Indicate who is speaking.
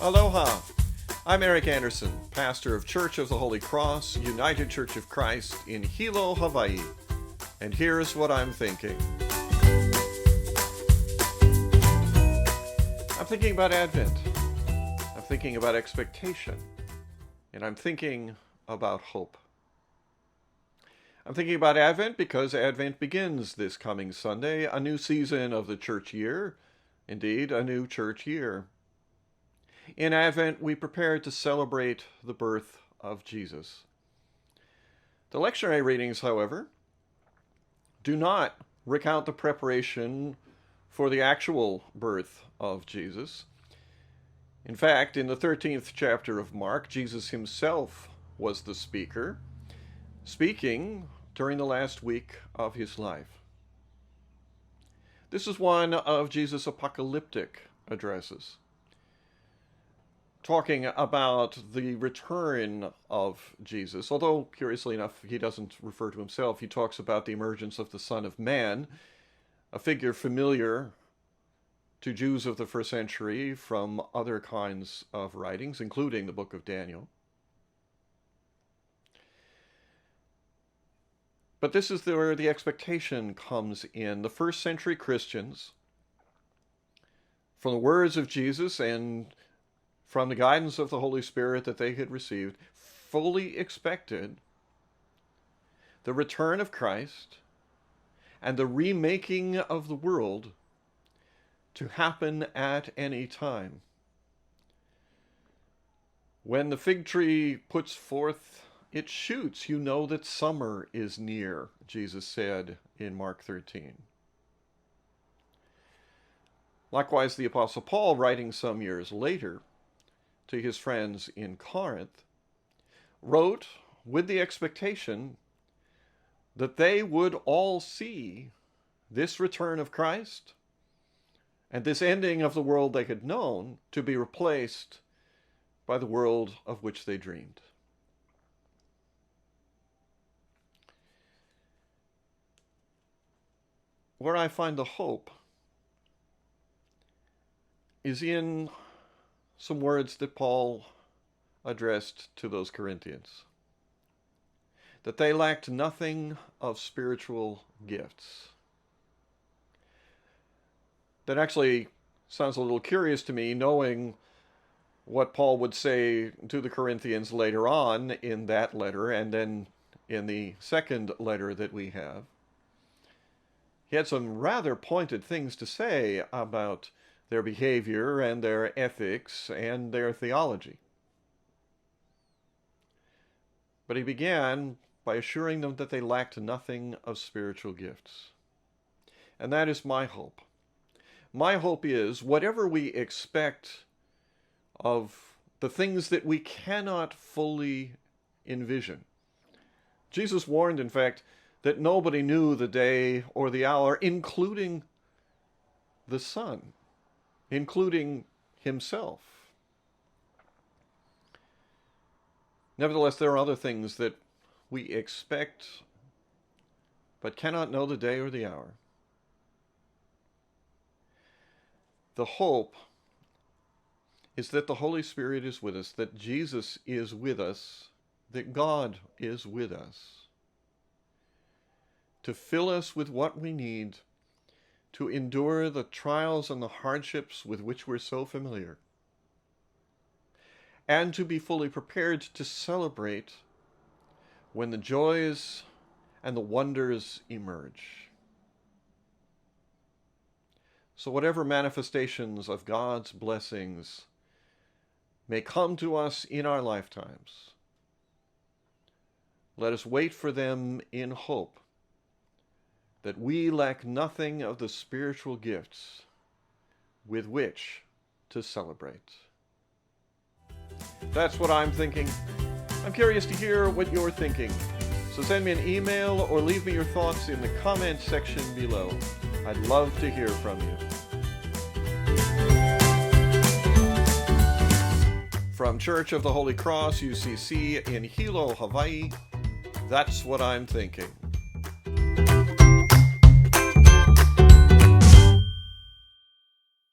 Speaker 1: Aloha! I'm Eric Anderson, pastor of Church of the Holy Cross, United Church of Christ in Hilo, Hawaii. And here's what I'm thinking. I'm thinking about Advent. I'm thinking about expectation. And I'm thinking about hope. I'm thinking about Advent because Advent begins this coming Sunday, a new season of the church year. Indeed, a new church year. In Advent, we prepare to celebrate the birth of Jesus. The lectionary readings, however, do not recount the preparation for the actual birth of Jesus. In fact, in the 13th chapter of Mark, Jesus himself was the speaker, speaking during the last week of his life. This is one of Jesus' apocalyptic addresses, talking about the return of Jesus. Although, curiously enough, he doesn't refer to himself. He talks about the emergence of the Son of Man, a figure familiar to Jews of the first century from other kinds of writings, including the book of Daniel. But this is where the expectation comes in. The first century Christians, from the words of Jesus and from the guidance of the Holy Spirit that they had received, fully expected the return of Christ and the remaking of the world to happen at any time. When the fig tree puts forth its shoots, you know that summer is near, Jesus said in Mark 13. Likewise, the Apostle Paul, writing some years later to his friends in Corinth, wrote with the expectation that they would all see this return of Christ and this ending of the world they had known to be replaced by the world of which they dreamed. Where I find the hope is in some words that Paul addressed to those Corinthians, that they lacked nothing of spiritual gifts. That actually sounds a little curious to me, knowing what Paul would say to the Corinthians later on in that letter, and then in the second letter that we have. He had some rather pointed things to say about their behavior and their ethics and their theology. But he began by assuring them that they lacked nothing of spiritual gifts. And that is my hope. My hope is whatever we expect of the things that we cannot fully envision. Jesus warned, in fact, that nobody knew the day or the hour, including the Son, including himself. Nevertheless, there are other things that we expect but cannot know the day or the hour. The hope is that the Holy Spirit is with us, that Jesus is with us, that God is with us, to fill us with what we need to endure the trials and the hardships with which we're so familiar, and to be fully prepared to celebrate when the joys and the wonders emerge. So whatever manifestations of God's blessings may come to us in our lifetimes, let us wait for them in hope that we lack nothing of the spiritual gifts with which to celebrate. That's what I'm thinking. I'm curious to hear what you're thinking. So send me an email or leave me your thoughts in the comment section below. I'd love to hear from you. From Church of the Holy Cross, UCC in Hilo, Hawaii, that's what I'm thinking.